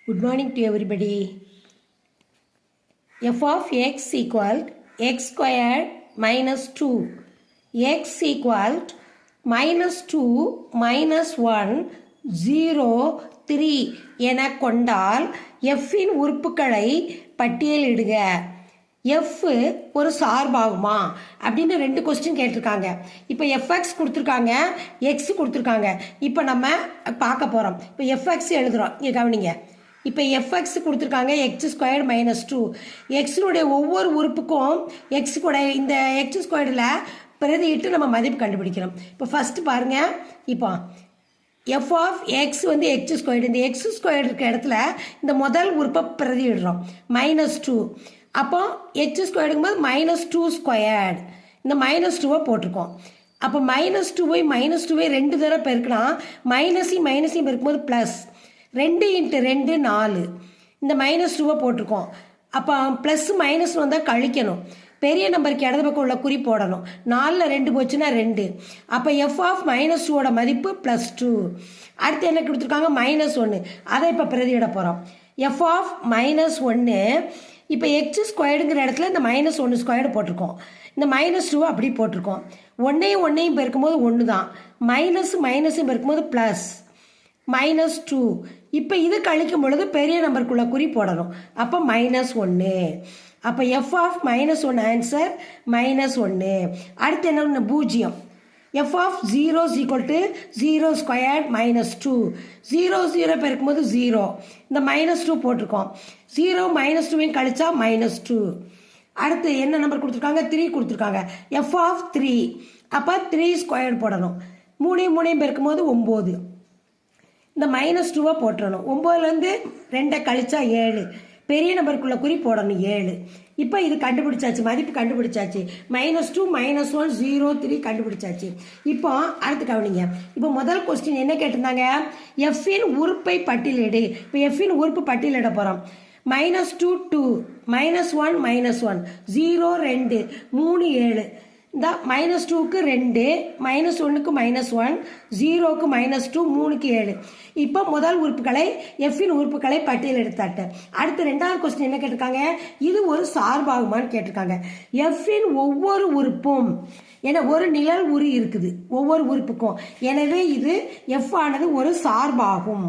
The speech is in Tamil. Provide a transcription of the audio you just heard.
Good morning to everybody. F of x equal x squared minus 2. X equal minus 2 minus 1 0 3 என கொண்டால் f இன் உறுப்புகளை பட்டியலிடுக. f ஒரு சார்பாகுமா அப்படின்னு ரெண்டு கொஸ்டின் கேட்டிருக்காங்க. இப்போ fx கொடுத்துருக்காங்க, x கொடுத்துருக்காங்க. இப்போ நம்ம பார்க்க போகிறோம். இப்போ fx எழுதுகிறோம், இங்கே கவனிங்க. இப்போ fx கொடுத்துருக்காங்க எக்ஸ் ஸ்கொயர்டு மைனஸ் 2. எக்ஸினுடைய ஒவ்வொரு உறுப்புக்கும் எக்ஸ் கூட இந்த எக்ஸ் ஸ்கொயர்டில் பிரதியிட்டு நம்ம மதிப்பு கண்டுபிடிக்கிறோம். இப்போ ஃபஸ்ட்டு பாருங்கள், இப்போ எஃப் ஆஃப் எக்ஸ் வந்து எக்ஸ் ஸ்கொயர்டு, இந்த எக்ஸ் ஸ்கொயர்டு இருக்க இடத்துல இந்த முதல் உறுப்பை பிரதியிடுறோம் -2. அப்போ எக்ஸ் ஸ்கொயர்டுங்கும் போது -2 ஸ்கொயர்டு, இந்த -2 போட்டிருக்கோம். அப்போ -2 -2 ரெண்டு தடவை பெருக்கினா மைனஸையும் பெருக்கும்போது ப்ளஸ் 2 × 2 4, இந்த -2 போட்டிருக்கோம். அப்போ ப்ளஸ் மைனஸ் வந்தால் கழிக்கணும், பெரிய நம்பருக்கு இடது பக்கம் உள்ள குறி போடணும். 4ல் 2 போச்சுன்னா 2. அப்போ எஃப் ஆஃப் -2 மதிப்பு +2. அடுத்து என்ன கொடுத்துருக்காங்க -1, அதை இப்போ பிரதியிட போகிறோம். எஃப் ஆஃப் -1 இப்போ எக்ஸ் ஸ்கொயர்டுங்கிற இடத்துல இந்த -1 ஸ்கொயர்டு போட்டிருக்கோம், இந்த -2 அப்படி போட்டிருக்கோம். ஒன்றையும் பெருக்கும்போது 1 தான், மைனஸையும் பெருக்கும்போது ப்ளஸ் -2. இப்போ இது கழிக்கும் பொழுது பெரிய நம்பருக்குள்ள குறி போடணும். அப்போ -1. அப்போ எஃப் ஆஃப் -1 ஆன்சர் -1. அடுத்து என்ன, 0. F of 0 0 squared -2. 0 பெருக்கும்போது 0, இந்த -2 போட்டிருக்கோம். 0 -2 கழிச்சா -2. அடுத்து என்ன நம்பர் கொடுத்துருக்காங்க, 3 கொடுத்துருக்காங்க. எஃப் ஆஃப் 3, அப்போ 3 ஸ்கொயர்டு போடணும். 3 பெருக்கும்போது 9, இந்த -2 போட்டுறணும். 9லேருந்து 2 கழிச்சா 7, பெரிய நம்பருக்குள்ள குறி போடணும் 7. இப்போ இது கண்டுபிடிச்சாச்சு, மதிப்பு கண்டுபிடிச்சாச்சு. -2 -1 0 3 கண்டுபிடிச்சாச்சு. இப்போ அடுத்து கவனிங்க. இப்போ முதல் கொஸ்டின் என்ன கேட்டிருந்தாங்க, எஃப்பின் உறுப்பை பட்டியலிடு. இப்போ எஃப்பின் உறுப்பு பட்டியலிட போகிறோம். -2 2, -1 -1 0 2 3 7, இந்த -2க்கு 2, -1க்கு -1, 0க்கு -2, 3க்கு 7. இப்போ முதல் உறுப்புகளை எஃப்பின் உறுப்புகளை பட்டியல் எடுத்தாட்டு. அடுத்து ரெண்டாவது கொஸ்டின் என்ன கேட்டிருக்காங்க, இது ஒரு சார்பாகுமான்னு கேட்டிருக்காங்க. எஃப்பின் ஒவ்வொரு உறுப்பும், ஏன்னா ஒரு நிழல் உரு இருக்குது ஒவ்வொரு உறுப்புக்கும், எனவே இது எஃப் ஆனது ஒரு சார்பாகும்.